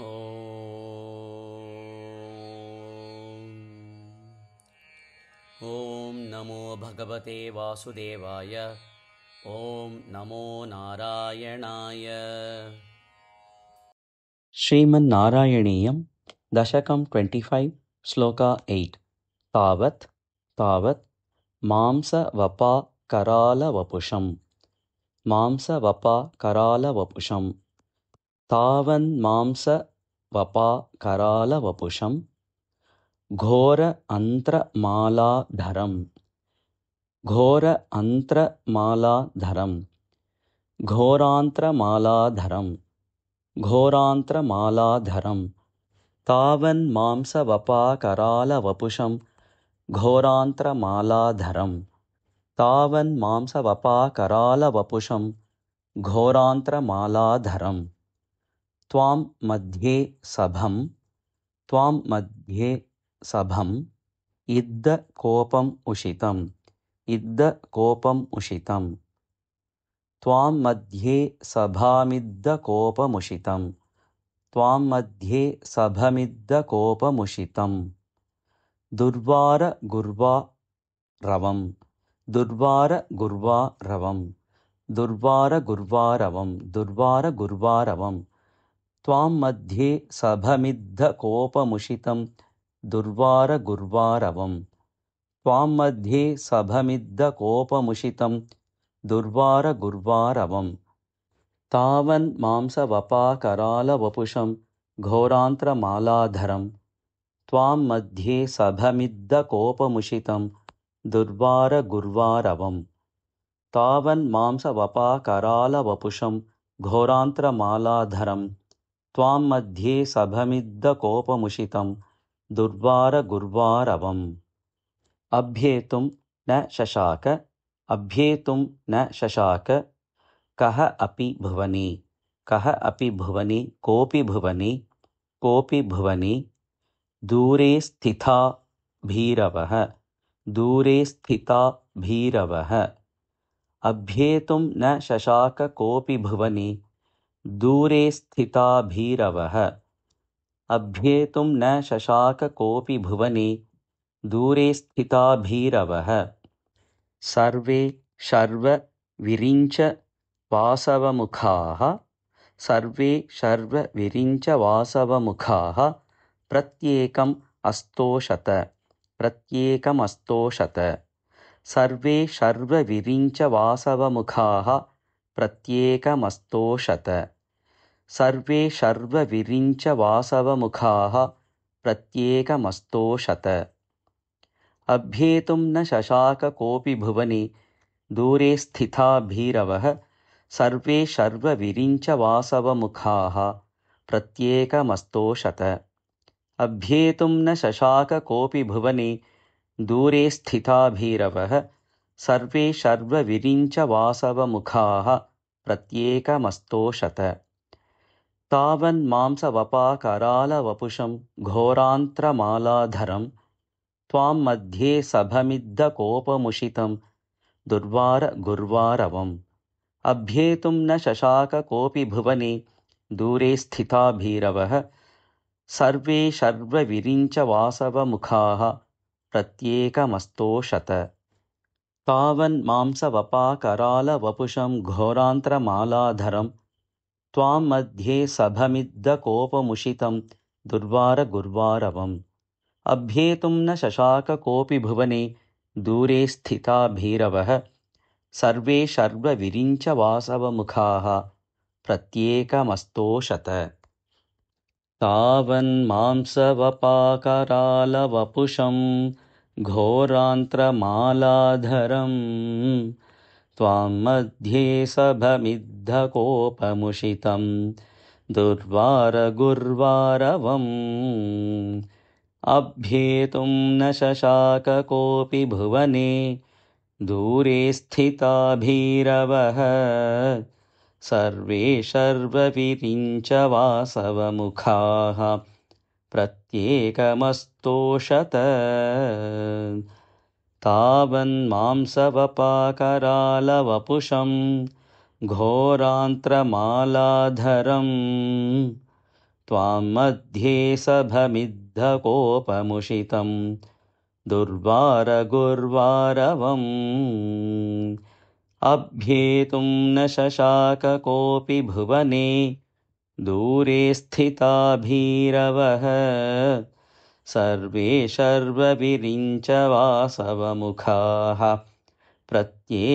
ॐ नमो भगवते वासुदेवाय। ॐ नमो नारायणाय। श्रीमन्नारायणीयं दशकं 25 श्लोका 8। तावत् तावत् मांसवपा करालवपुषम् मांसवपा करालवपुषम् तावन्मांसवपा करालवपुषम् घोर अन्त्रमालाधरम् घोर अन्त्रमालाधरम् घोरान्त्रमालाधरम् घोरान्त्रमालाधरम् तावन्मांसवपाकरालवपुषम् घोरान्त्रमालाधरम् तावन्मांसवपाकरालवपुषम् घोरान्त्रमालाधरम् त्वां मध्ये सभम् त्वां मध्ये सभम् इद्दकोपम् उषितम् इद्दकोपम् उषितम् त्वां मध्ये सभामिद्दकोपमुषितम् त्वां मध्ये सभमिद्दकोपमुषितम् दुर्वार गुर्वा रवम् दुर्वार गुर्वा रवम् दुर्वार गुर्वारवम् दुर्वार गुर्वारवम् त्वां मध्ये सभमिद्दकोपमुषितम् दुर्वार गुर्वारवम् त्वां मध्ये सभमिद्दकोपमुषितम् दुर्वार गुर्वारवम् तावन्मांसवपाकरालवपुषम् घोरान्त्रमालाधरम् त्वां मध्ये सभमिद्दकोपमुषितम् दुर्वार गुर्वारवम् तावन्मांसवपाकरालवपुषम् घोरान्त्रमालाधरम् त्वां मध्ये सभमिद्दकोपमुषितम् दुर्वार गुर्वारवम् अभ्येतुं न शशाक अभ्येतुं न शशाक कः अपि भुवनि कः अपि भुवनि कोऽपि भुवनि कोऽपि भुवनि दूरे स्थिता भीरवः दूरे स्थिता भीरवः अभ्येतुं न शशाक कोऽपि भुवनि दूरे स्थिता भीरवः अभ्येतुं न शशाक कोऽपि भुवनि दूरे स्थिता भीरवः सर्वे शर्व विरिञ्च वासवमुखाः सर्वे शर्व विरिञ्च वासवमुखाः प्रत्येकम् अस्तोषत प्रत्येकमस्तोषत सर्वे शर्व विरिञ्च वासवमुखाः प्रत्येकमस्तोषत सर्वे शर्व विरिञ्च वासवमुखाः प्रत्येकमस्तोषत अभ्येतुं न शशाक कोऽपि भुवनि दूरे स्थिता भीरवः सर्वे शर्व विरिञ्च वासवमुखाः प्रत्येकमस्तोषत अभ्येतुं न शशाक कोऽपि भुवनि दूरे स्थिता भीरवः सर्वे शर्व विरिञ्च वासवमुखाः प्रत्येकमस्तोषत तावन्मांसवपाकरालवपुषम् घोरान्त्रमालाधरम् त्वां मध्ये सभमिद्दकोपमुषितम् दुर्वार गुर्वारवम् अभ्येतुं न शशाक कोऽपि भुवनि दूरे स्थिता भीरवः सर्वे शर्व विरिञ्च वासवमुखाः प्रत्येकमस्तोषत तावन्मांसवपाकरालवपुषम् घोरान्त्रमालाधरम् त्वां मध्ये सभमिद्दकोपमुषितम् दुर्वार गुर्वारवम् अभ्येतुं न शशाक कोऽपि भुवनि दूरे स्थिता भीरवः सर्वे शर्व विरिञ्च वासवमुखाः प्रत्येकमस्तोषत तावन्मांसवपाकरालवपुषम् घोरान्त्रमालाधरम् त्वां मध्ये सभमिद्दकोपमुषितम् दुर्वार गुर्वारवम् अभ्येतुं न शशाक कोऽपि भुवने दूरे स्थिता भीरवः सर्वे शर्व विरिञ्च वासवमुखाः प्रत्येकमस्तोषत तावन्मांसवपाकरालवपुषम् घोरान्त्रमालाधरम् त्वां मध्ये सभमिद्धकोपमुषितं दुर्वारगुर्वारवम् अभ्येतुं न शशाक कोऽपि भुवने दूरे स्थिता भीरवः सर्वे शर्वविरिञ्च वासवमुखाः प्रत्येकमस्तोषत